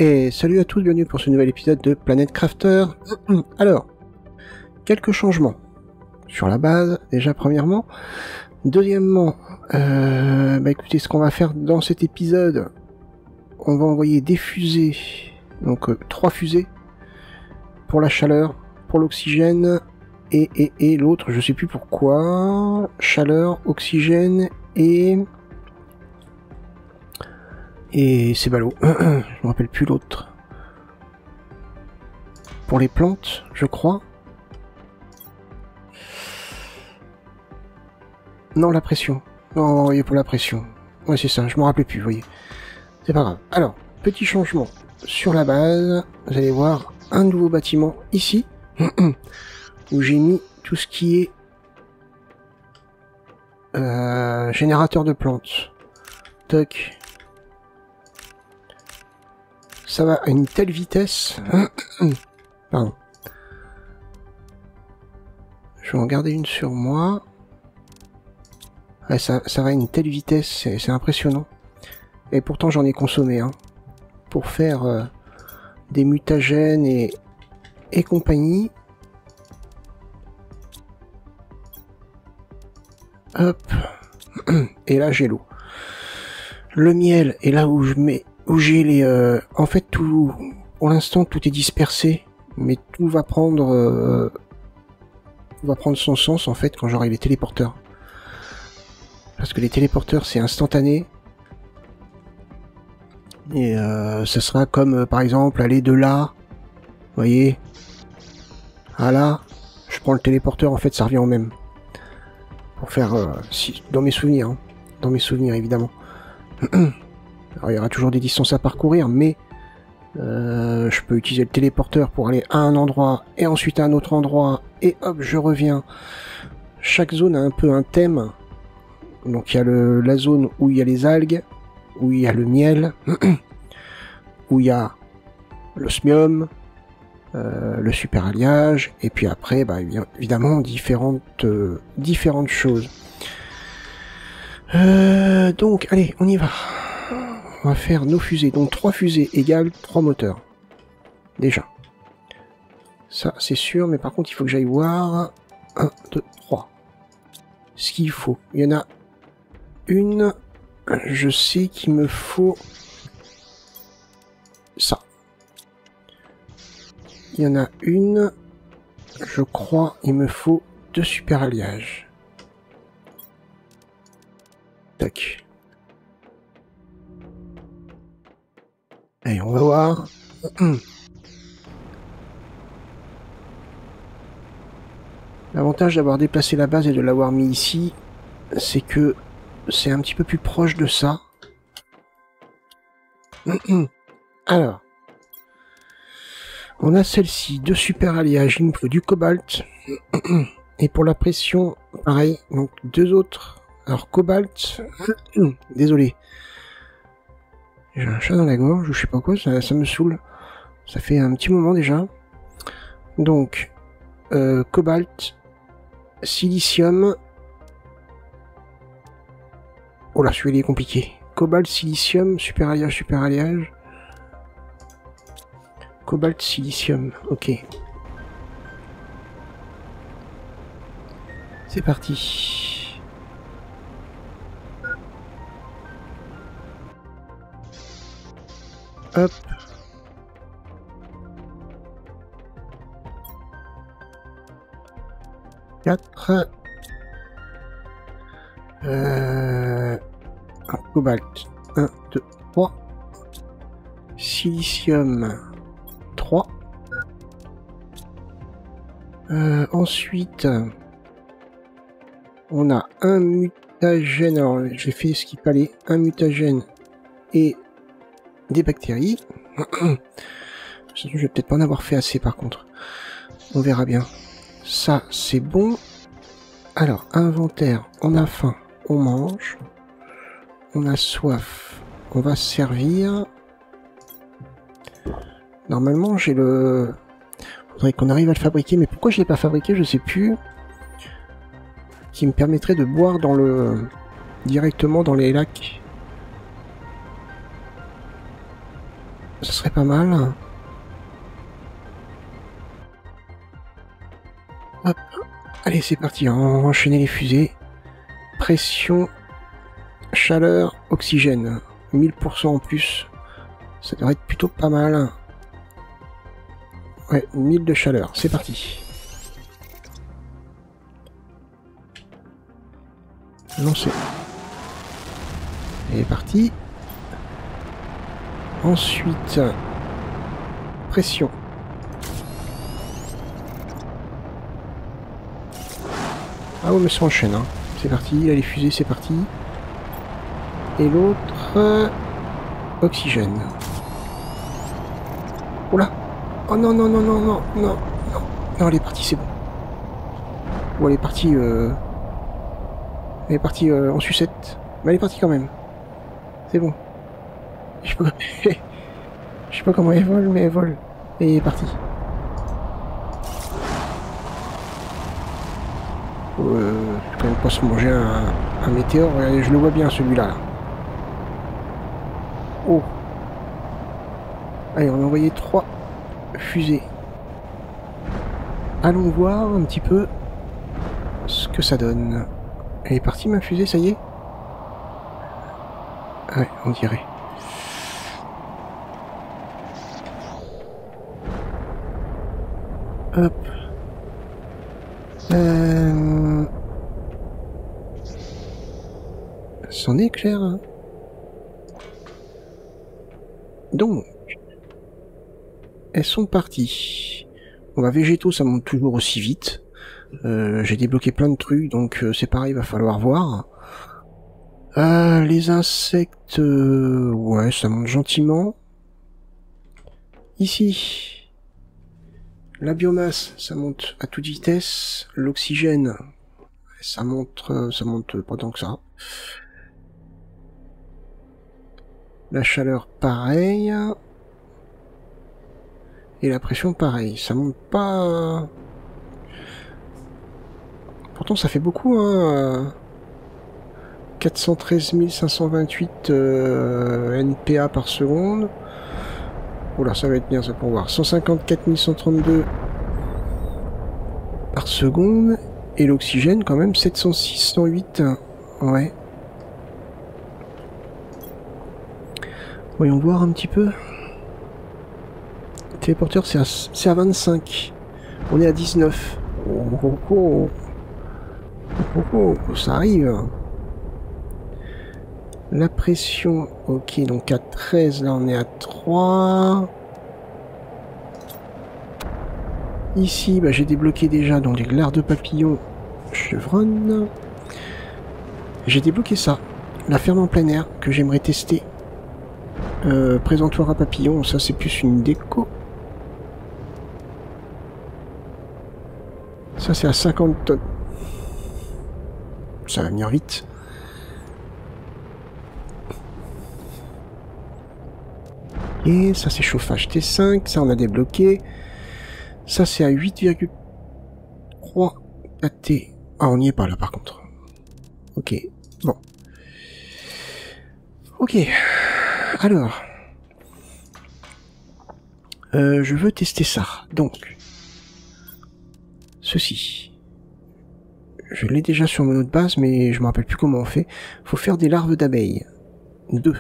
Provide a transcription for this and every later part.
Et salut à tous, bienvenue pour ce nouvel épisode de Planet Crafter. Alors, quelques changements sur la base, déjà premièrement. Deuxièmement, écoutez, ce qu'on va faire dans cet épisode, on va envoyer des fusées, donc 3 fusées, pour la chaleur, pour l'oxygène, et l'autre, je sais plus pourquoi, chaleur, oxygène, et c'est ballot. Je me rappelle plus l'autre. Pour les plantes, je crois. Non, la pression. Non, voyez, pour la pression. Ouais, c'est ça, je me rappelais plus, vous voyez. C'est pas grave. Alors, petit changement sur la base. Vous allez voir un nouveau bâtiment ici, où j'ai mis tout ce qui est générateur de plantes. Toc. Ça va à une telle vitesse. Pardon. Je vais en garder une sur moi. Ouais, ça va à une telle vitesse, c'est impressionnant. Et pourtant j'en ai consommé, hein, pour faire des mutagènes et compagnie. Hop. Et là j'ai l'eau. Le miel est là où j'ai les... en fait, tout, pour l'instant, tout est dispersé, mais tout va prendre son sens, en fait, quand j'aurai les téléporteurs. Parce que les téléporteurs, c'est instantané. Et ça sera comme, par exemple, aller de là, vous voyez, à là, je prends le téléporteur, en fait, ça revient au même. Pour faire, dans mes souvenirs, hein, dans mes souvenirs, évidemment. Alors, il y aura toujours des distances à parcourir, mais je peux utiliser le téléporteur pour aller à un endroit et ensuite à un autre endroit et hop, je reviens. Chaque zone a un peu un thème. Donc il y a la zone où il y a les algues, où il y a le miel, où il y a l'osmium, le super alliage, et puis après, évidemment, différentes choses. Donc, allez, on y va. On va faire nos fusées. Donc 3 fusées égale 3 moteurs. Déjà. Ça, c'est sûr, mais par contre, il faut que j'aille voir. 1, 2, 3. Ce qu'il faut. Il y en a une. Je sais qu'il me faut ça. Il y en a une. Je crois, il me faut 2 super alliages. Tac. Allez, on va voir. L'avantage d'avoir déplacé la base et de l'avoir mis ici, c'est que c'est un petit peu plus proche de ça. Alors, on a celle-ci, 2 super alliages, il me faut du cobalt. Et pour la pression, pareil, donc 2 autres. Alors, cobalt, désolé. J'ai un chat dans la gorge, je sais pas quoi, ça me saoule. Ça fait un petit moment déjà. Donc, cobalt, silicium. Oh là, celui-là est compliqué. Cobalt, silicium, super alliage. Cobalt, silicium, ok. C'est parti. Hop. Quatre. Cobalt. 1, 2, 3. Silicium. 3. Ensuite, on a un mutagène. Alors, j'ai fait ce qu'il fallait. Un mutagène et des bactéries. Je vais peut-être pas en avoir fait assez par contre. On verra bien. Ça, c'est bon. Alors, inventaire. On a faim, on mange. On a soif, on va se servir. Normalement, j'ai le... Faudrait qu'on arrive à le fabriquer, mais pourquoi je l'ai pas fabriqué, je sais plus. Qui me permettrait de boire dans le... directement dans les lacs. Ça serait pas mal. Hop. Allez, c'est parti, on va enchaîner les fusées. Pression, chaleur, oxygène. 1000% en plus. Ça devrait être plutôt pas mal. Ouais, 1000 de chaleur, c'est parti. Lancer. Et parti. Ensuite, pression. Ah ouais, mais ça enchaîne, hein. C'est parti, là les fusées, c'est parti. Et l'autre... oxygène. Oula. Oh non, non, non, non, non, non, non. Non, elle est partie, c'est bon. Bon, elle est partie... Elle est partie en sucette. Mais elle est partie quand même. C'est bon. Je sais pas... Je sais pas comment elle vole, mais elle vole. Et elle est partie. Je vais quand même pas se manger un météore. Regardez, je le vois bien celui-là. Oh. Allez, on a envoyé 3 fusées. Allons voir un petit peu ce que ça donne. Elle est partie ma fusée, ça y est? Ouais, on dirait. Hop. C'en est clair. Hein. Donc, elles sont parties. Bon bah végétaux, ça monte toujours aussi vite. J'ai débloqué plein de trucs, donc c'est pareil, va falloir voir. Les insectes, ouais, ça monte gentiment. Ici, la biomasse, ça monte à toute vitesse. L'oxygène, ça monte pas tant que ça. La chaleur, pareil. Et la pression, pareil. Ça monte pas... Pourtant, ça fait beaucoup, hein. 413 528 NPA par seconde. Oula, ça va être bien ça pour voir. 154 132 par seconde. Et l'oxygène, quand même, 706 108. Ouais. Voyons voir un petit peu. Téléporteur, c'est à 25. On est à 19. Ça arrive. La pression, ok, donc à 13, là on est à 3. Ici, bah, j'ai débloqué déjà donc les glaires de papillons chevronne. J'ai débloqué ça, la ferme en plein air que j'aimerais tester. Présentoir à papillons, ça c'est plus une déco. Ça c'est à 50 tonnes. Ça va venir vite. Et ça c'est chauffage T5, ça on a débloqué. Ça c'est à 8,3 AT. Ah on n'y est pas là par contre. Ok, bon. Ok, alors. Je veux tester ça. Donc, ceci. Je l'ai déjà sur mon autre base, mais je me rappelle plus comment on fait. Faut faire des larves d'abeilles. 2.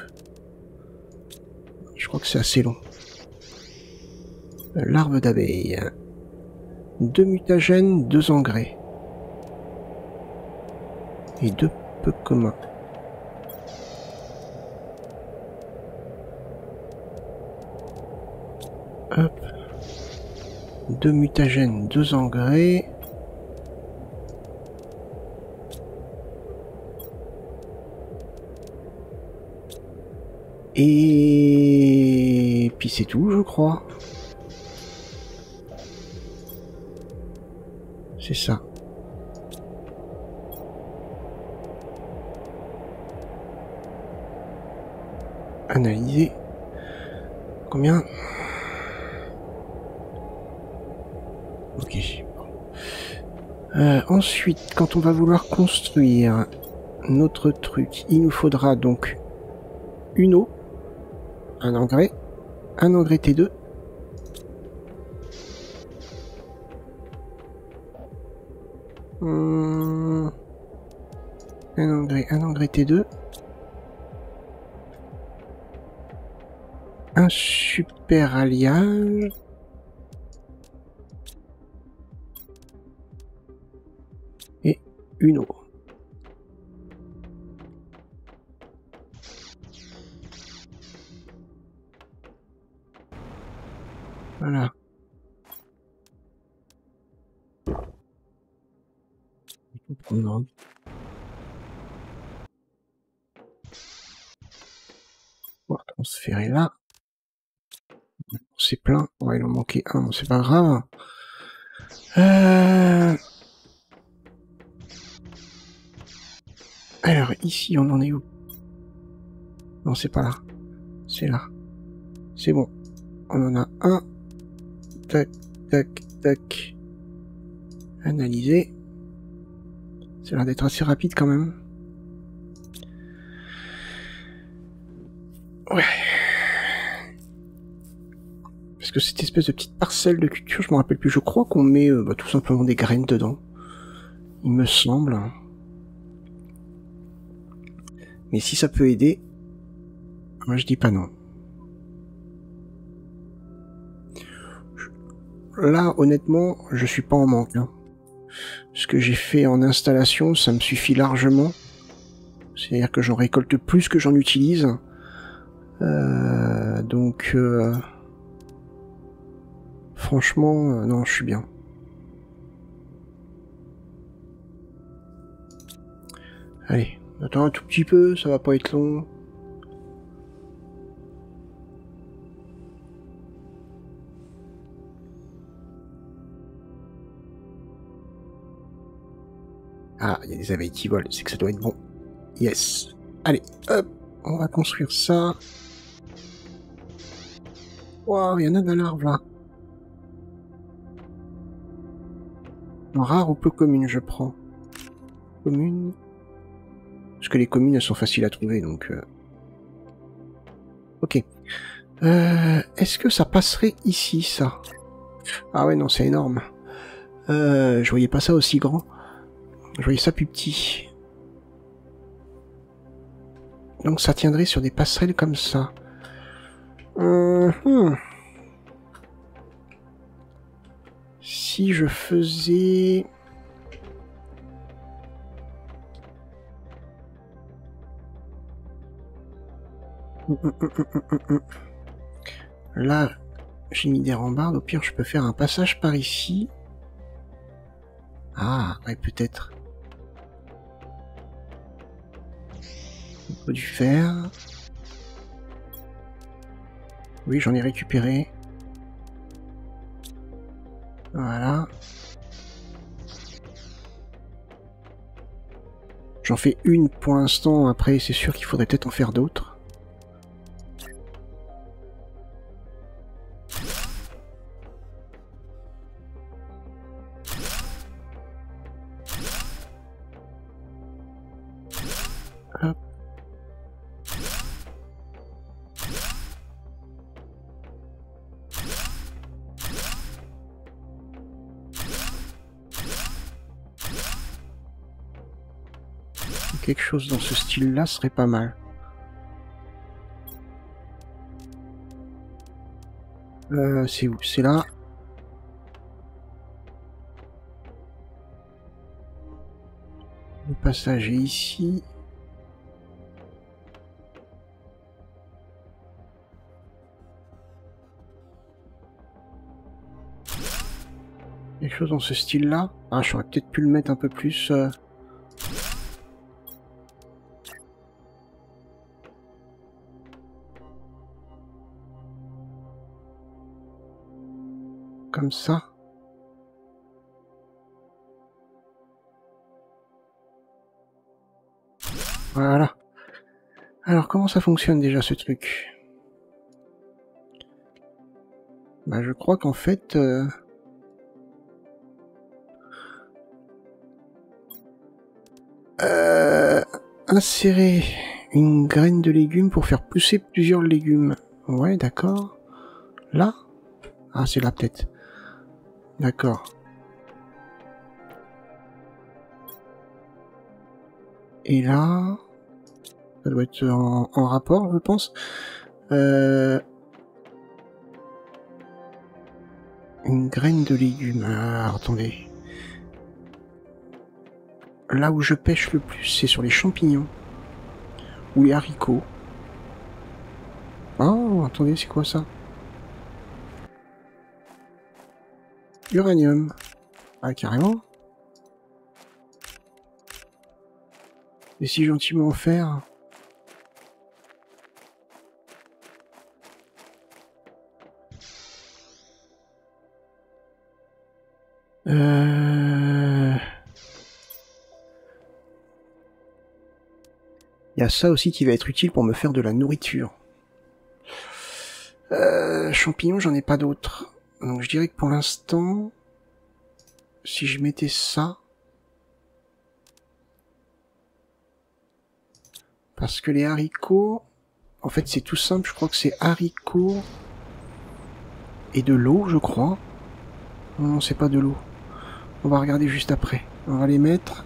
Je crois que c'est assez long. Larves d'abeilles. 2 mutagènes, 2 engrais. Et 2 peu communs. Hop. 2 mutagènes, 2 engrais. Et puis c'est tout, je crois. C'est ça. Analyser. Combien? Ok. Ensuite, quand on va vouloir construire notre truc, il nous faudra donc une eau, un engrais, un engrais T2. Un engrais T2. Un super alliage. Et une eau. Voilà. On va transférer là. C'est plein. Ouais, il en manquait un, bon, c'est pas grave. Alors, ici, on en est où? Non, c'est pas là. C'est là. C'est bon. On en a un. Tac, tac, tac. Analyser. Ça a l'air d'être assez rapide quand même. Ouais. Parce que cette espèce de petite parcelle de culture, je me rappelle plus. Je crois qu'on met tout simplement des graines dedans. Il me semble. Mais si ça peut aider, moi je dis pas non. Là, honnêtement, je suis pas en manque. Hein. Ce que j'ai fait en installation, ça me suffit largement. C'est-à-dire que j'en récolte plus que j'en utilise. Donc, franchement, non, je suis bien. Allez, attends un tout petit peu, ça va pas être long. Ah, il y a des abeilles qui volent, c'est que ça doit être bon. Yes. Allez, hop, on va construire ça. Waouh, il y en a de l'arbre là. Rare ou peu commune, je prends. Commune. Parce que les communes, elles sont faciles à trouver, donc... Ok. Est-ce que ça passerait ici, ça? Ah ouais, non, c'est énorme. Je voyais pas ça aussi grand. Je voyais ça plus petit. Donc ça tiendrait sur des passerelles comme ça. Si je faisais... Là, j'ai mis des rambardes. Au pire, je peux faire un passage par ici. Ah, ouais, peut-être. Il faut du fer. Oui, j'en ai récupéré. Voilà. J'en fais une pour l'instant. Après, c'est sûr qu'il faudrait peut-être en faire d'autres. Hop. Quelque chose dans ce style-là serait pas mal. C'est où? C'est là. Le passage est ici. Quelque chose dans ce style-là. Ah, j'aurais peut-être pu le mettre un peu plus... comme ça. Voilà. Alors, comment ça fonctionne déjà ce truc? Bah, je crois qu'en fait... insérer une graine de légume pour faire pousser plusieurs légumes. Ouais, d'accord. Là? Ah, c'est là peut-être. D'accord. Et là... Ça doit être en rapport, je pense. Une graine de légumes. Ah, attendez. Là où je pêche le plus, c'est sur les champignons. Ou les haricots. Oh, attendez, c'est quoi ça? Uranium. Ah, carrément. Et si gentiment offert. Il y a ça aussi qui va être utile pour me faire de la nourriture. Champignons, j'en ai pas d'autres. Donc je dirais que pour l'instant, si je mettais ça... Parce que les haricots... En fait, c'est tout simple, je crois que c'est haricots... Et de l'eau, je crois. Non, c'est pas de l'eau. On va regarder juste après. On va les mettre...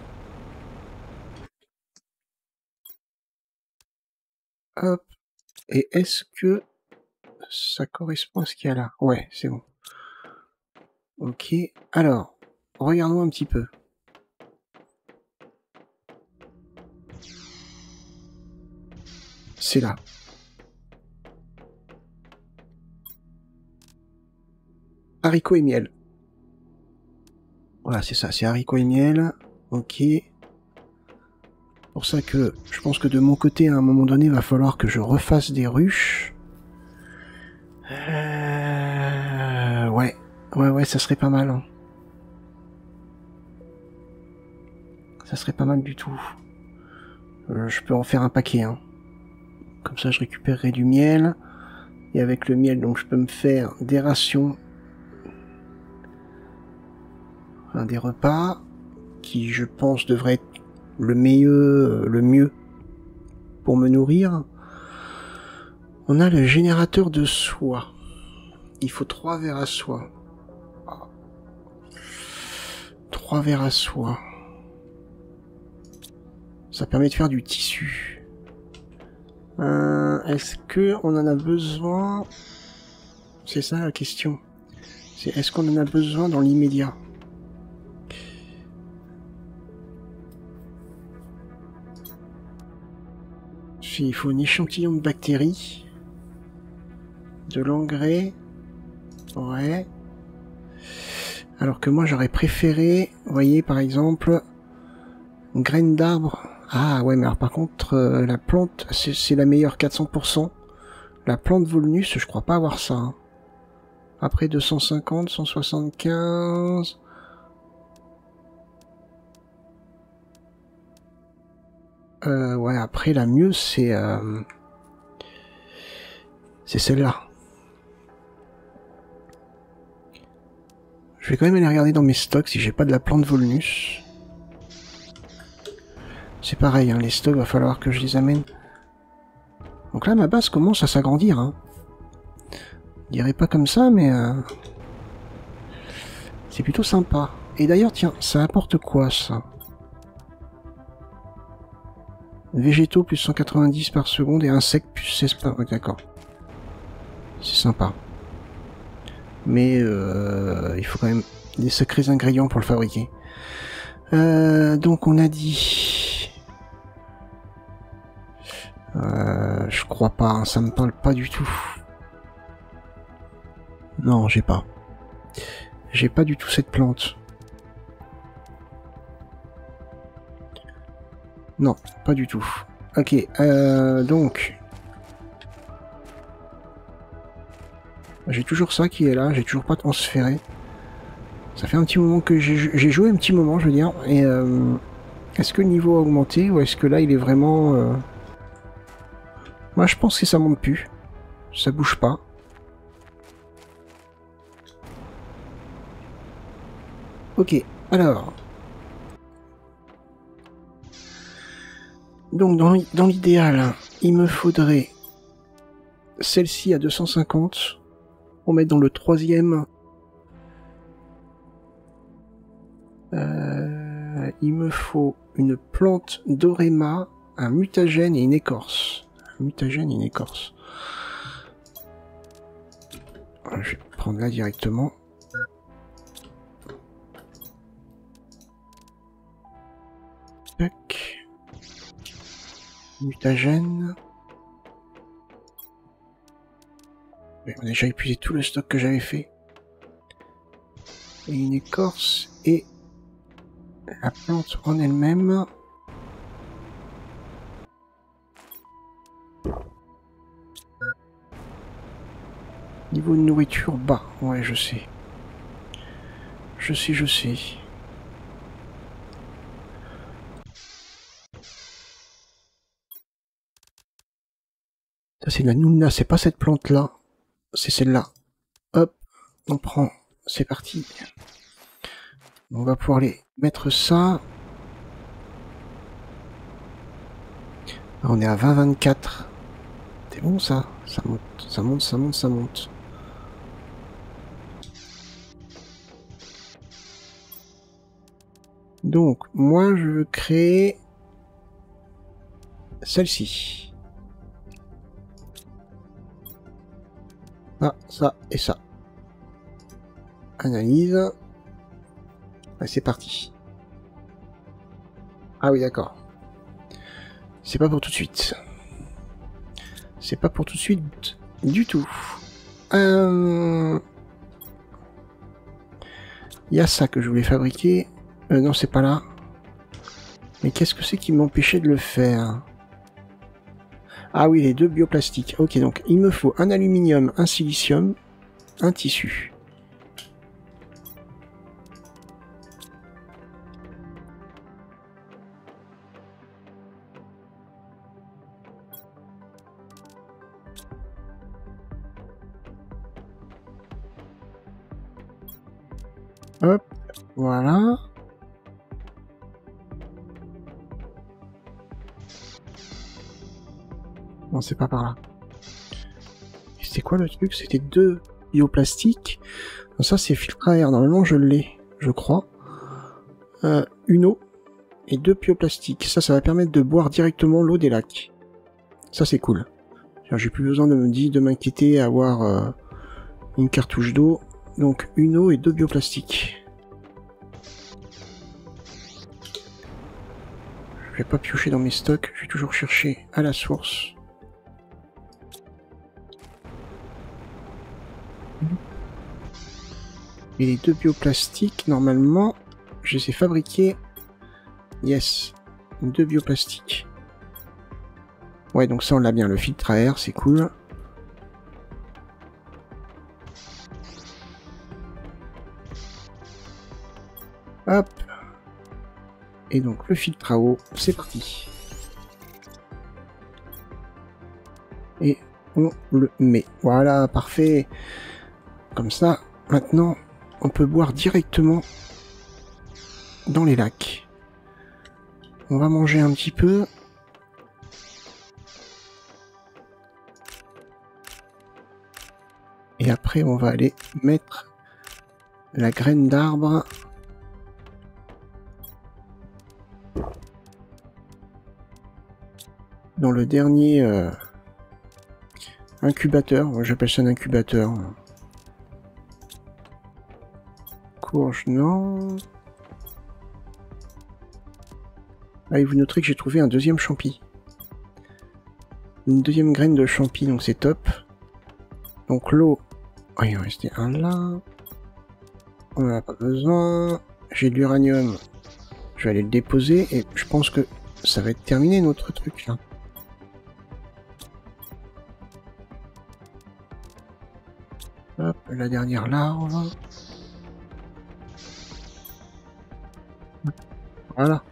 Hop. Et est-ce que ça correspond à ce qu'il y a là? Ouais, c'est bon. Ok. Alors, regardons un petit peu. C'est là. Haricots et miel. Voilà, c'est ça, c'est haricots et miel. Ok. Pour ça que je pense que de mon côté, à un moment donné, il va falloir que je refasse des ruches. Ouais. Ouais, ça serait pas mal. Hein. Ça serait pas mal du tout. Je peux en faire un paquet. Hein. Comme ça, je récupérerai du miel. Et avec le miel, donc, je peux me faire des rations. Enfin, des repas. Qui, je pense, devraient être le mieux pour me nourrir. On a le générateur de soie. Il faut 3 verres à soie. 3 verres à soie. Ça permet de faire du tissu. Est-ce que on en a besoin? C'est ça la question. C'est est-ce qu'on en a besoin dans l'immédiat? Il faut un échantillon de bactéries. De l'engrais. Ouais. Alors que moi j'aurais préféré, vous voyez par exemple, une graine d'arbre. Ah ouais, mais alors par contre, la plante, c'est la meilleure, 400%. La plante Volnus, je crois pas avoir ça. Hein. Après 250, 175... ouais, après la mieux, c'est celle-là. Je vais quand même aller regarder dans mes stocks si j'ai pas de la plante Volnus. C'est pareil, hein, les stocks, va falloir que je les amène. Donc là, ma base commence à s'agrandir. Hein. Je dirais pas comme ça, mais... c'est plutôt sympa. Et d'ailleurs, tiens, ça apporte quoi, ça? Végétaux plus 190 par seconde et insectes plus 16 par... Ouais, d'accord. C'est sympa. Mais il faut quand même des sacrés ingrédients pour le fabriquer. Donc on a dit... je crois pas, hein, ça me parle pas du tout. Non, j'ai pas. J'ai pas du tout cette plante. Non, pas du tout. Ok, donc... J'ai toujours ça qui est là, j'ai toujours pas transféré. Ça fait un petit moment que j'ai joué un petit moment, je veux dire. Et est-ce que le niveau a augmenté ou est-ce que là il est vraiment... Moi je pense que ça monte plus. Ça bouge pas. Ok, alors... Donc dans l'idéal, il me faudrait celle-ci à 250. On met dans le troisième. Il me faut une plante d'Orema, un mutagène et une écorce. Un mutagène et une écorce. Je vais prendre là directement. Tac. Mutagène. On a déjà épuisé tout le stock que j'avais fait. Et une écorce et la plante en elle-même. Niveau de nourriture bas, ouais je sais. Je sais. Ça c'est de la Nouna, c'est pas cette plante là. C'est celle-là. Hop, on prend, c'est parti. On va pouvoir aller mettre ça. On est à 20-24. C'est bon ça. Ça monte. Donc, moi je veux créer celle-ci. Ah, ça et ça. Analyse. Ah, c'est parti. Ah oui, d'accord. C'est pas pour tout de suite. C'est pas pour tout de suite du tout. Il y a ça que je voulais fabriquer. Non, c'est pas là. Mais qu'est-ce que c'est qui m'empêchait de le faire? Ah oui, les deux bioplastiques. Ok, donc il me faut un aluminium, un silicium, un tissu. Hop, voilà. Non, c'est pas par là. C'était quoi le truc? C'était deux bioplastiques. Ça, c'est filtre à air. Normalement, je l'ai, je crois. Une eau et deux bioplastiques. Ça va permettre de boire directement l'eau des lacs. Ça, c'est cool. J'ai plus besoin de m'inquiéter à avoir une cartouche d'eau. Donc, une eau et deux bioplastiques. Je vais pas piocher dans mes stocks. Je vais toujours chercher à la source. Et les deux bioplastiques, normalement, je les ai fabriqués. Yes, deux bioplastiques. Ouais, donc ça on l'a bien, le filtre à air, c'est cool. Hop. Et donc le filtre à eau, c'est parti. Et on le met. Voilà, parfait. Comme ça, maintenant, on peut boire directement dans les lacs. On va manger un petit peu. Et après, on va aller mettre la graine d'arbre dans le dernier incubateur. Moi, j'appelle ça un incubateur. Courge, non. Ah, et vous noterez que j'ai trouvé un deuxième champi. Une deuxième graine de champi, donc c'est top. Donc l'eau, oh, il en restait un là. On n'en a pas besoin. J'ai de l'uranium. Je vais aller le déposer et je pense que ça va être terminé notre truc là. Hop, la dernière larve. Voilà.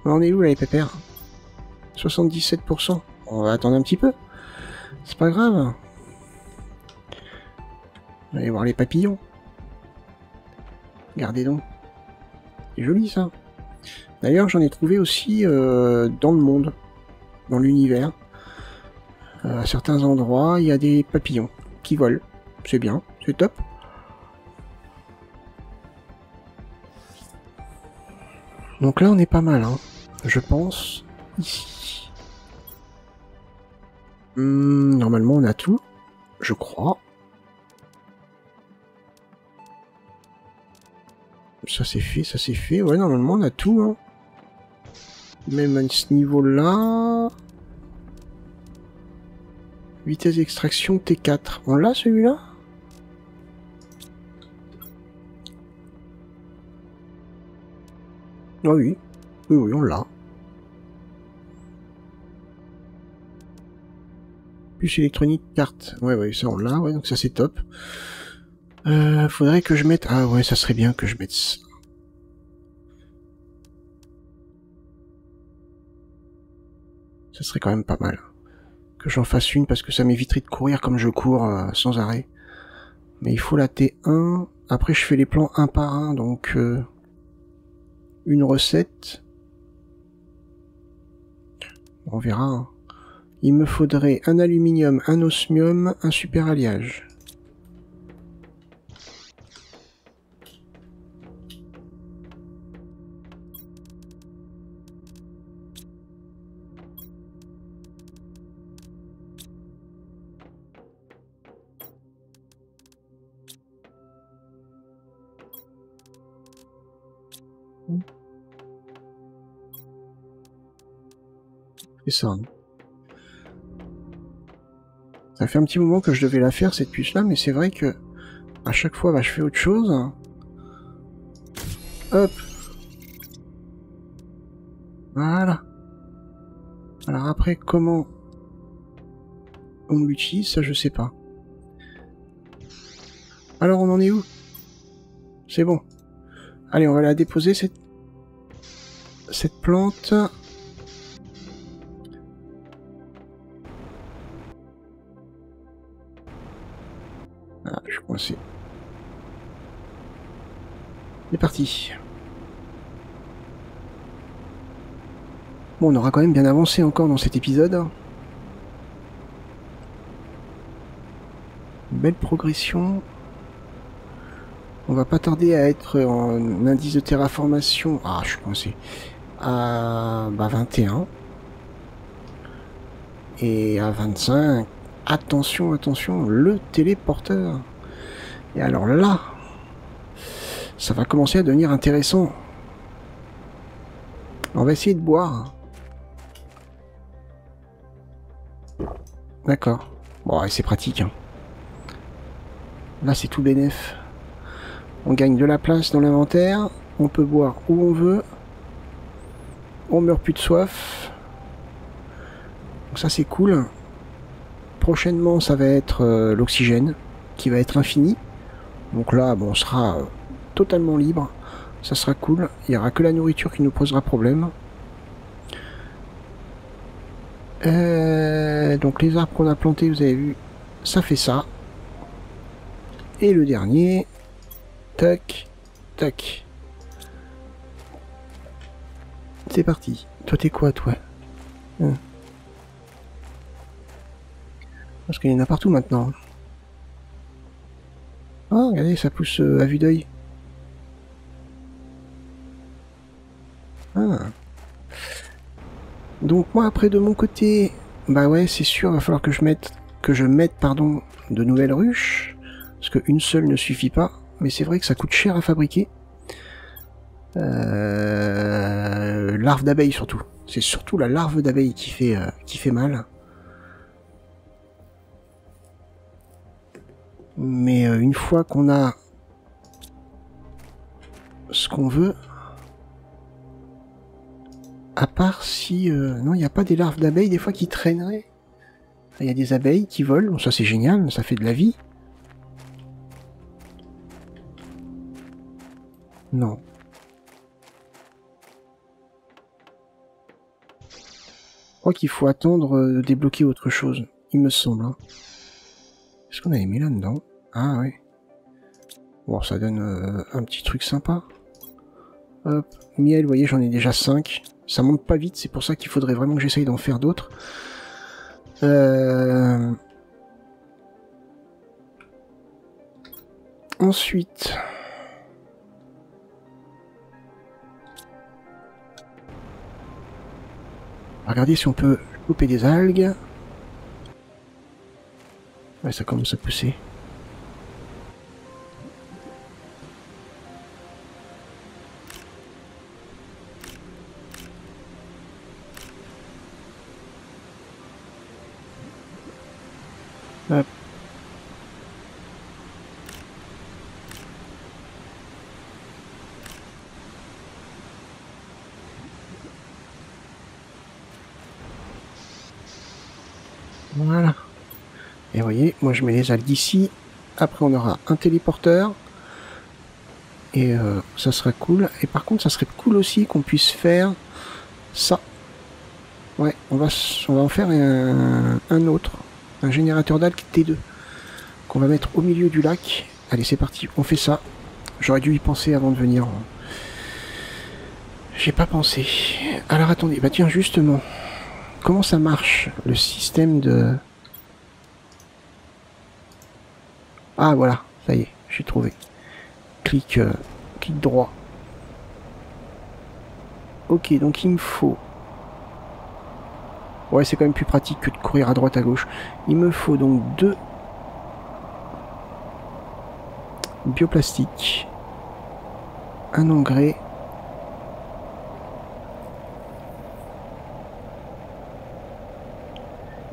On en est où là les pépères? 77%. On va attendre un petit peu. C'est pas grave. On va aller voir les papillons. Regardez donc. C'est joli ça. D'ailleurs j'en ai trouvé aussi dans le monde. Dans l'univers. À certains endroits, il y a des papillons qui volent. c'est bien, c'est top. Donc là, on est pas mal, hein. Je pense, ici. Normalement, on a tout, je crois. Ça c'est fait, ça c'est fait. Ouais, normalement, on a tout, hein. Même à ce niveau-là... Vitesse d'extraction T4. On l'a, celui-là? Ah oui. Oui, oui, on l'a. Puce électronique, carte. Ouais, ouais, ça on l'a, ouais, donc ça c'est top. Faudrait que je mette... Ah ouais, ça serait bien que je mette ça. Ça serait quand même pas mal. Que j'en fasse une, parce que ça m'éviterait de courir comme je cours sans arrêt. Mais il faut la T1. Après, je fais les plans un par un, donc... une recette. On verra, hein. Il me faudrait un aluminium, un osmium, un super alliage. C'est ça. Hein. Ça fait un petit moment que je devais la faire, cette puce-là, mais c'est vrai que à chaque fois, bah, je fais autre chose. Hop. Voilà. Alors après, comment on l'utilise, ça je sais pas. Alors on en est où? C'est bon. Allez, on va la déposer, cette plante. Ah, je suis coincé. C'est parti. Bon, on aura quand même bien avancé encore dans cet épisode. Une belle progression. On va pas tarder à être en indice de terraformation. Ah, je suis coincé. À 21. Et à 25. Attention, attention, le téléporteur. Et alors là, ça va commencer à devenir intéressant. On va essayer de boire. D'accord. Bon, c'est pratique. Hein. Là, c'est tout bénef. On gagne de la place dans l'inventaire. On peut boire où on veut. On meurt plus de soif. Donc ça, c'est cool. Prochainement, ça va être l'oxygène, qui va être infini. Donc là, bon, on sera totalement libre. Ça sera cool. Il n'y aura que la nourriture qui nous posera problème. Donc les arbres qu'on a plantés, vous avez vu, ça fait ça. Et le dernier, tac, tac. C'est parti. Toi, t'es quoi, toi? Parce qu'il y en a partout maintenant. Ah, regardez, ça pousse à vue d'œil. Ah. Donc moi, après, de mon côté, bah ouais, c'est sûr, il va falloir que je mette, pardon, de nouvelles ruches. Parce qu'une seule ne suffit pas. Mais c'est vrai que ça coûte cher à fabriquer. Larve d'abeille surtout. C'est surtout la larve d'abeille qui fait mal. Mais une fois qu'on a ce qu'on veut, à part si... non, il n'y a pas des larves d'abeilles des fois qui traîneraient. Il y a des abeilles qui volent, ça c'est génial, ça fait de la vie. Non. Je crois qu'il faut attendre de débloquer autre chose, il me semble. Hein. Est-ce qu'on avait mis là-dedans? Ah oui. Bon, ça donne un petit truc sympa. Hop, miel, vous voyez, j'en ai déjà 5. Ça monte pas vite, c'est pour ça qu'il faudrait vraiment que j'essaye d'en faire d'autres. Ensuite... Regardez si on peut couper des algues. Ouais, ça commence à pousser. Hop. Voilà. Et vous voyez, moi je mets les algues ici. Après on aura un téléporteur. Et ça sera cool. Et par contre ça serait cool aussi qu'on puisse faire ça. Ouais, on va en faire un autre. Un générateur d'algues T2. Qu'on va mettre au milieu du lac. Allez, c'est parti, on fait ça. J'aurais dû y penser avant de venir. J'ai pas pensé. Alors attendez, bah tiens, justement. Comment ça marche, le système de... Ah voilà, ça y est, j'ai trouvé. Clic droit. Ok, donc il me faut... Ouais, c'est quand même plus pratique que de courir à droite à gauche. Il me faut donc 2 bioplastiques, un engrais,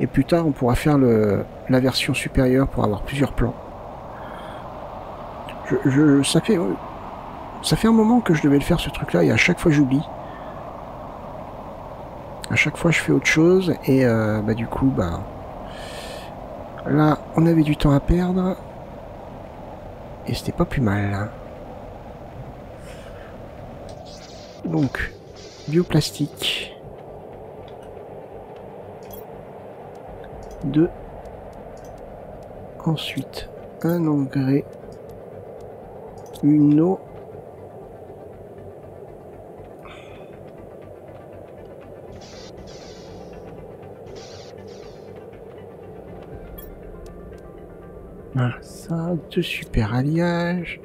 et plus tard on pourra faire la version supérieure pour avoir plusieurs plans. Ça fait un moment que je devais le faire ce truc là et à chaque fois j'oublie. À chaque fois je fais autre chose et bah du coup bah là on avait du temps à perdre et c'était pas plus mal hein. Donc bioplastique 2, ensuite un engrais, une eau, voilà, ça, 2 super alliages.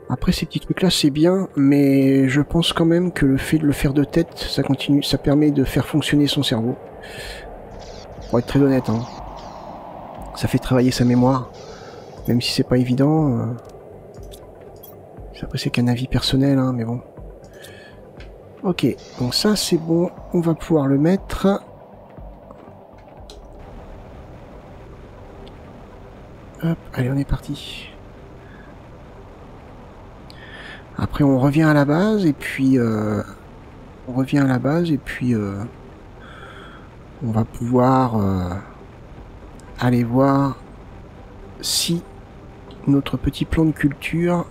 Après ces petits trucs là c'est bien, mais je pense quand même que le fait de le faire de tête, ça permet de faire fonctionner son cerveau. Pour être très honnête, hein. Ça fait travailler sa mémoire, même si c'est pas évident. Après c'est qu'un avis personnel, hein, mais bon. Ok, donc ça c'est bon, on va pouvoir le mettre. Hop, allez on est parti. Après on revient à la base et puis on va pouvoir aller voir si notre petit plan de culture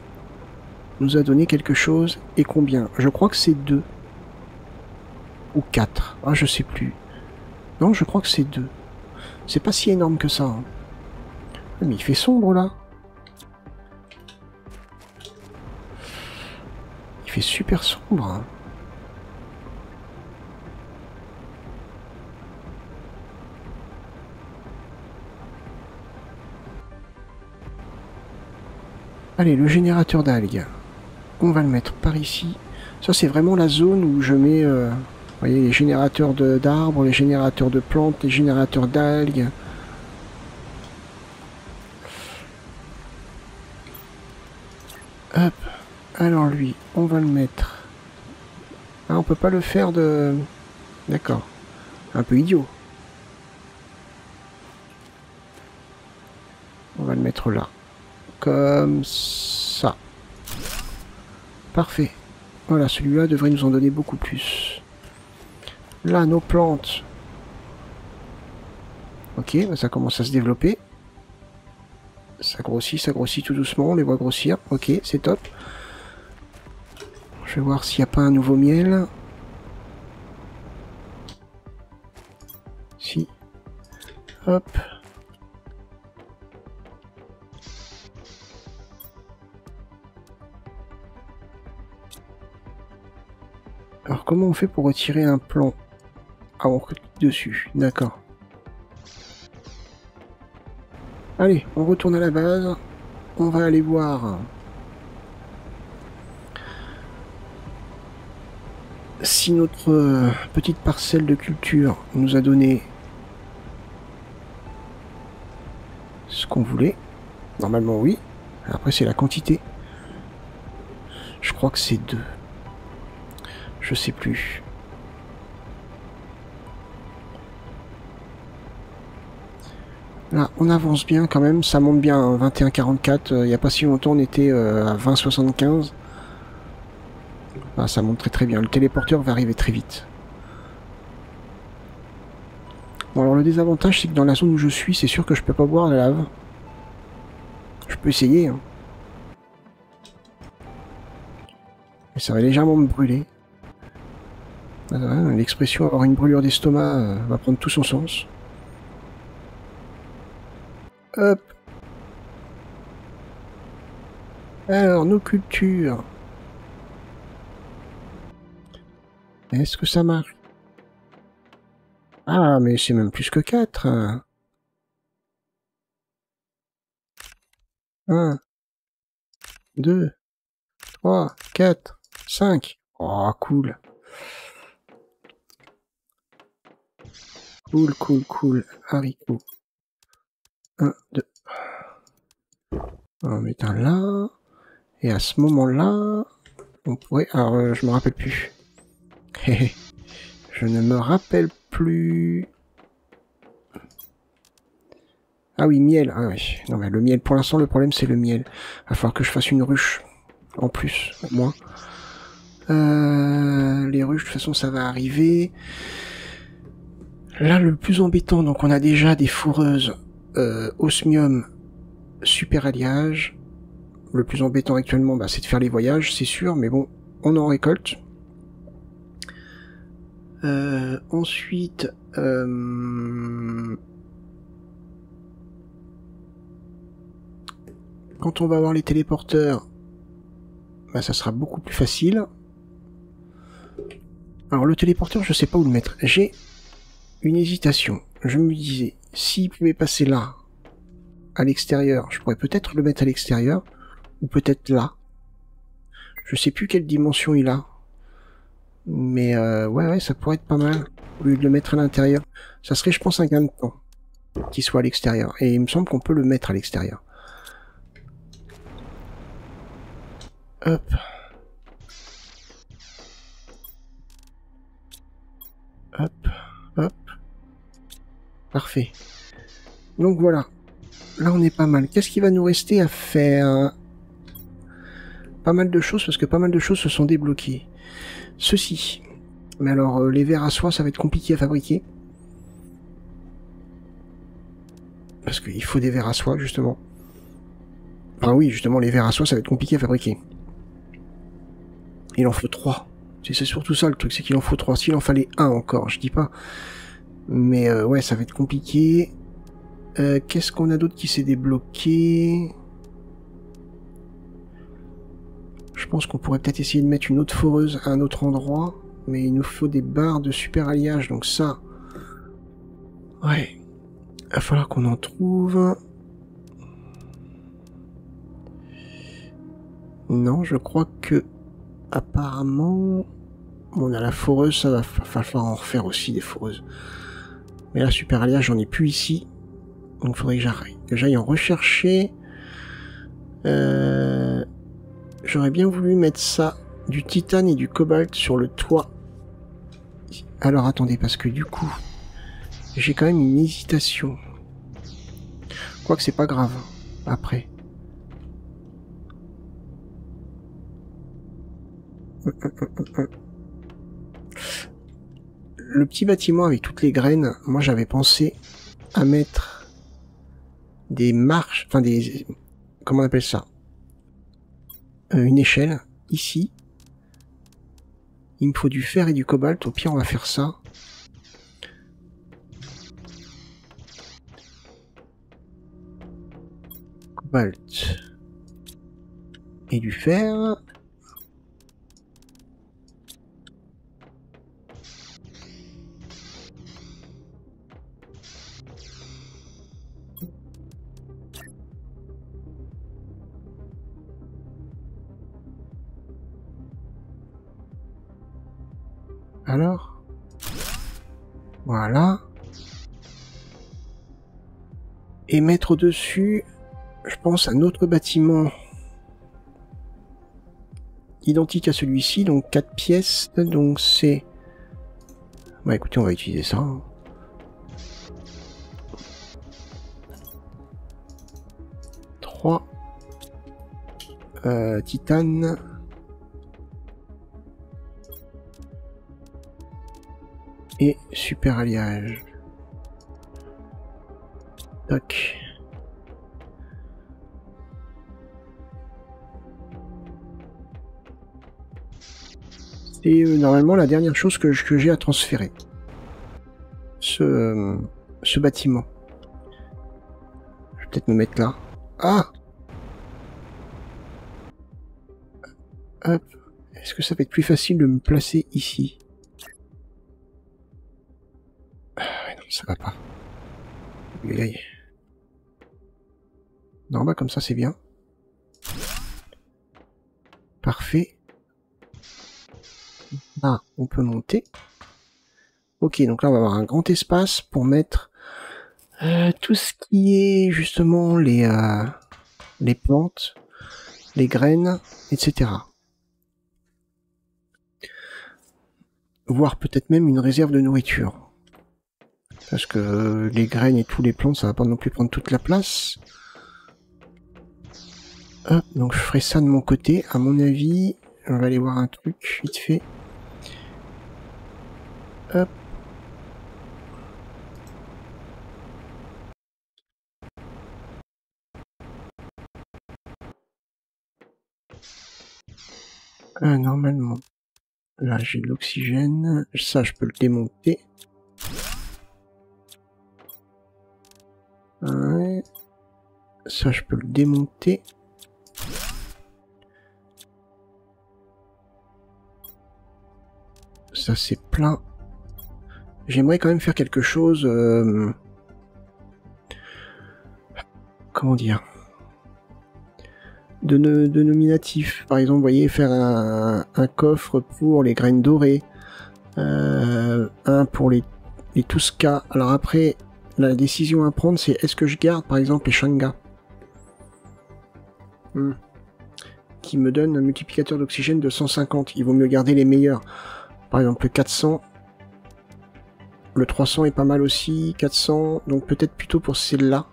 nous a donné quelque chose et combien. Je crois que c'est 2 ou 4. Ah je sais plus. Non je crois que c'est 2. C'est pas si énorme que ça. Hein. Mais il fait sombre là. Il fait super sombre. Hein. Allez, le générateur d'algues. On va le mettre par ici. Ça, c'est vraiment la zone où je mets... vous voyez, les générateurs d'arbres, les générateurs de plantes, les générateurs d'algues. Hop. Alors lui, on va le mettre... Ah, on peut pas le faire de... D'accord. Un peu idiot. On va le mettre là. Comme ça. Parfait. Voilà, celui-là devrait nous en donner beaucoup plus. Là, nos plantes. Ok, bah ça commence à se développer. Ça grossit tout doucement, on les voit grossir. Ok, c'est top. Je vais voir s'il n'y a pas un nouveau miel. Si. Hop. Alors comment on fait pour retirer un plan? Ah, on clique dessus, d'accord. Allez, on retourne à la base. On va aller voir si notre petite parcelle de culture nous a donné ce qu'on voulait. Normalement, oui. Après, c'est la quantité. Je crois que c'est 2. Je sais plus. Là, on avance bien quand même. Ça monte bien. Hein, 21,44. Il n'y a pas si longtemps, on était à 20,75. Ah, ça monte très très bien. Le téléporteur va arriver très vite. Bon, alors le désavantage, c'est que dans la zone où je suis, c'est sûr que je peux pas boire la lave. Je peux essayer. Hein. Mais ça va légèrement me brûler. L'expression avoir une brûlure d'estomac va prendre tout son sens. Hop. Alors, nos cultures. Est-ce que ça marche? Ah, mais c'est même plus que 4. 1, 2, 3, 4, 5. Oh, cool. Cool, cool, cool. Haricot. 1, 2. On va en mettre un là. Et à ce moment-là, on pourrait... Alors, je me rappelle plus. Je ne me rappelle plus... Ah oui, miel. Ah oui. Non, mais le miel, pour l'instant, le problème, c'est le miel. Il va falloir que je fasse une ruche. En plus, au moins. Les ruches, de toute façon, ça va arriver. Là, le plus embêtant, donc on a déjà des foreuses osmium super alliage. Le plus embêtant actuellement, bah, c'est de faire les voyages, c'est sûr, mais bon, on en récolte. Ensuite, quand on va avoir les téléporteurs, bah, ça sera beaucoup plus facile. Alors le téléporteur, je sais pas où le mettre. J'ai une hésitation. Je me disais, s'il pouvait passer là, à l'extérieur, je pourrais peut-être le mettre à l'extérieur, ou peut-être là. Je sais plus quelle dimension il a. Mais ouais, ça pourrait être pas mal, au lieu de le mettre à l'intérieur. Ça serait, je pense, un gain de temps, qu'il soit à l'extérieur. Et il me semble qu'on peut le mettre à l'extérieur. Hop. Hop, hop. Parfait. Donc voilà. Là, on est pas mal. Qu'est-ce qu'il va nous rester à faire? Pas mal de choses, parce que pas mal de choses se sont débloquées. Ceci. Mais alors, les verres à soie, ça va être compliqué à fabriquer. Parce qu'il faut des verres à soie, justement. Enfin oui, justement, les verres à soie, ça va être compliqué à fabriquer. Il en faut 3. C'est surtout ça le truc, c'est qu'il en faut 3. S'il en fallait 1 encore, je dis pas. Mais ouais, ça va être compliqué. Qu'est-ce qu'on a d'autre qui s'est débloqué? Je pense qu'on pourrait peut-être essayer de mettre une autre foreuse à un autre endroit. Mais il nous faut des barres de super alliage, donc ça... Ouais. Il va falloir qu'on en trouve. Non, je crois que... Apparemment... On a la foreuse, ça va falloir en refaire aussi des foreuses. Mais la super alliage, j'en ai plus ici. Donc il faudrait que j'aille en rechercher. J'aurais bien voulu mettre ça, du titane et du cobalt sur le toit. Alors attendez, parce que du coup, j'ai quand même une hésitation. Quoique c'est pas grave, après. Le petit bâtiment avec toutes les graines, moi j'avais pensé à mettre des marches, enfin des... Comment on appelle ça? Une échelle, ici. Il me faut du fer et du cobalt, au pire on va faire ça. Cobalt. Et du fer. Alors, voilà. Et mettre au-dessus, je pense, un autre bâtiment identique à celui-ci, donc 4 pièces, donc c'est... Bah écoutez, on va utiliser ça. 3 titane. Et super alliage. Toc. C'est normalement la dernière chose que j'ai à transférer. Ce bâtiment. Je vais peut-être me mettre là. Ah! Hop. Est-ce que ça va être plus facile de me placer ici? Non, ça va pas. Aïe. Non, bah comme ça c'est bien. Parfait. Là, on peut monter. Ok, donc là on va avoir un grand espace pour mettre tout ce qui est justement les plantes, les graines, etc. Voire peut-être même une réserve de nourriture. Parce que les graines et tous les plantes, ça va pas non plus prendre toute la place. Hop, donc je ferai ça de mon côté. À mon avis, on va aller voir un truc vite fait. Hop. Normalement, là j'ai de l'oxygène. Ça, je peux le démonter. Ouais. Ça, je peux le démonter. Ça, c'est plein. J'aimerais quand même faire quelque chose... comment dire, de nominatif. Par exemple, vous voyez, faire un coffre pour les graines dorées, un pour les Tusca. Alors après, la décision à prendre, c'est est-ce que je garde, par exemple, les Shanga qui me donnent un multiplicateur d'oxygène de 150. Il vaut mieux garder les meilleurs. Par exemple, le 400. Le 300 est pas mal aussi. 400, donc peut-être plutôt pour celle-là.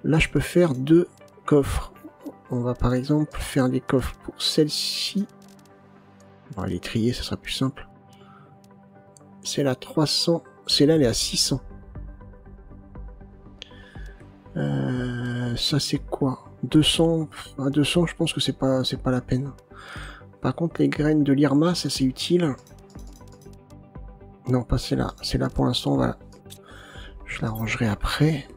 Là, je peux faire 2 coffres. On va par exemple faire des coffres pour celle-ci. On va les trier, ça sera plus simple. Celle à 300. Celle-là, elle est à 600. Ça, c'est quoi? 200. À 200, je pense que c'est pas la peine. Par contre, les graines de l'Irma, ça c'est utile. Non, pas celle-là. Celle-là, pour l'instant, voilà. Je la rangerai après.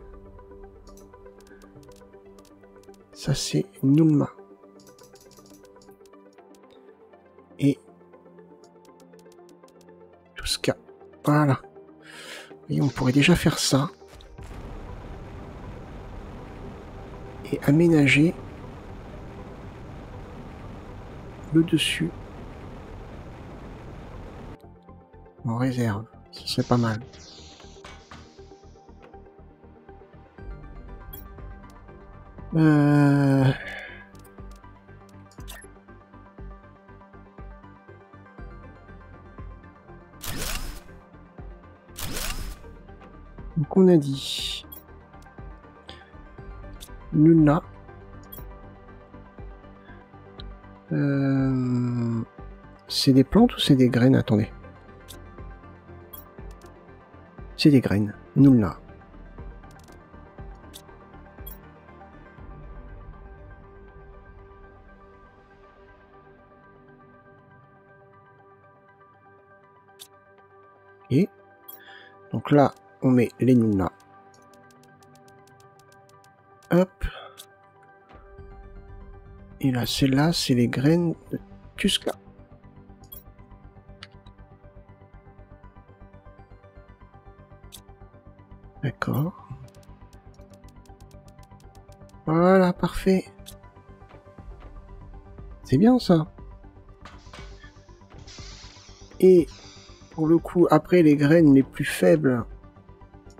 Ça, c'est Nulma. Et Tusca. Voilà. Et on pourrait déjà faire ça. Et aménager le dessus en réserve. Ce serait pas mal. Donc on a dit Luna. C'est des plantes ou c'est des graines? Attendez. C'est des graines. Nulna. Et donc là, on met les Nulna. Hop. Et là, celle-là, c'est les graines de Tusca. D'accord. Voilà, parfait. C'est bien ça. Et pour le coup, après les graines les plus faibles,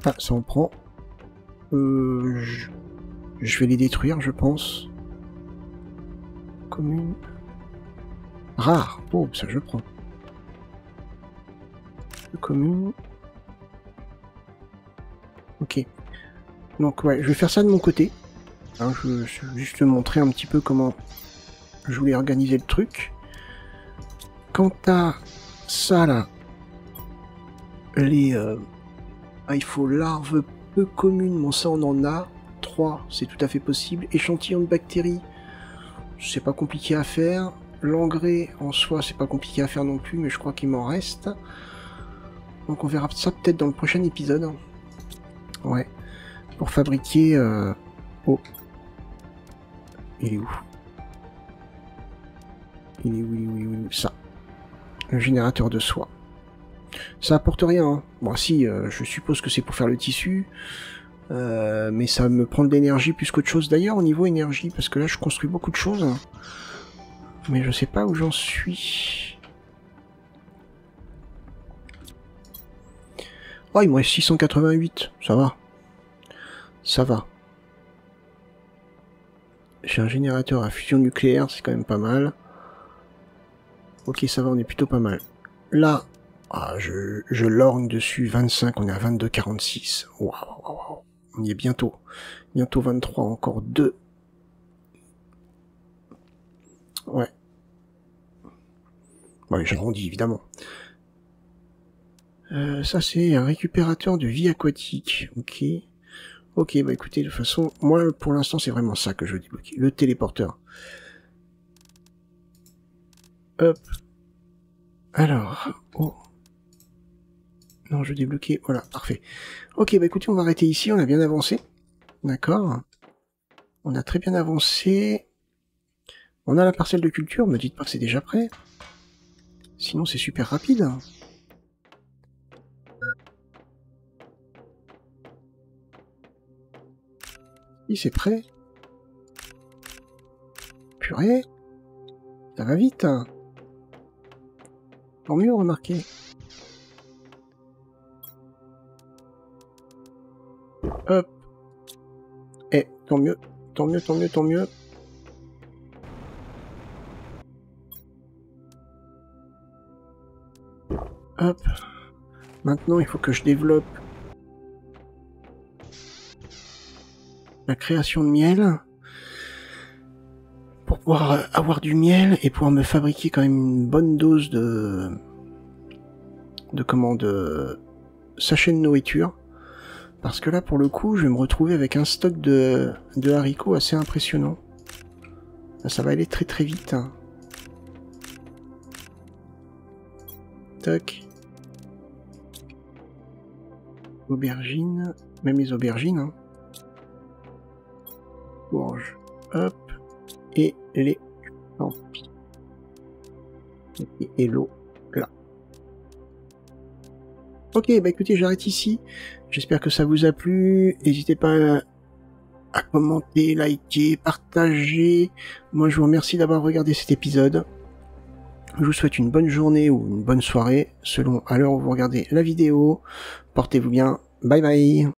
ah, ça en prend. Je vais les détruire, je pense. Commune. Rare. Oh, ça je prends. Commune. Ok. Donc ouais, je vais faire ça de mon côté. Hein, je vais juste montrer un petit peu comment je voulais organiser le truc. Quant à ça là, les il faut larves peu communes, bon ça on en a 3, c'est tout à fait possible. Échantillon de bactéries, c'est pas compliqué à faire. L'engrais en soi c'est pas compliqué à faire non plus, mais je crois qu'il m'en reste. Donc on verra ça peut-être dans le prochain épisode. Ouais. Pour fabriquer... Oh. Il est où? Il est où? Ça. Le générateur de soie. Ça apporte rien. Hein. Bon, si, je suppose que c'est pour faire le tissu. Mais ça me prend de l'énergie plus qu'autre chose. D'ailleurs, au niveau énergie, parce que là, je construis beaucoup de choses. Mais je sais pas où j'en suis. Oh, il me reste 688. Ça va. Ça va. J'ai un générateur à fusion nucléaire, c'est quand même pas mal. Ok, ça va, on est plutôt pas mal. Là, je lorgne dessus 25, on est à 22,46. Waouh, on y est bientôt. Bientôt 23, encore 2. Ouais. Ouais, j'arrondis, évidemment. Ça, c'est un récupérateur de vie aquatique. Ok. Ok, bah écoutez, de toute façon, moi, pour l'instant, c'est vraiment ça que je veux débloquer. Le téléporteur. Hop. Alors, oh. Non, je veux débloquer, voilà, parfait. Ok, bah écoutez, on va arrêter ici, on a bien avancé. D'accord. On a très bien avancé. On a la parcelle de culture, me dites pas que c'est déjà prêt. Sinon, c'est super rapide. Oui, c'est prêt. Purée. Ça va vite. Tant mieux, remarquez. Hop. Eh, tant mieux. Tant mieux, tant mieux, tant mieux. Hop. Maintenant, il faut que je développe la création de miel pour pouvoir avoir du miel et pouvoir me fabriquer quand même une bonne dose de sachets de nourriture. Parce que là, pour le coup, je vais me retrouver avec un stock de haricots assez impressionnant. Ça va aller très très vite. Tac. Aubergines. Même les aubergines. Hein. Courge. Hop. Et les... Tant pis. Et l'eau. Là. Ok, bah écoutez, j'arrête ici. J'espère que ça vous a plu. N'hésitez pas à commenter, liker, partager. Moi, je vous remercie d'avoir regardé cet épisode. Je vous souhaite une bonne journée ou une bonne soirée, selon à l'heure où vous regardez la vidéo. Portez-vous bien. Bye bye.